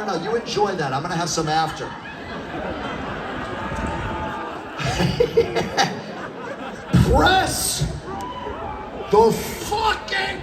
no. You enjoy that. I'm gonna have some after. Press the fucking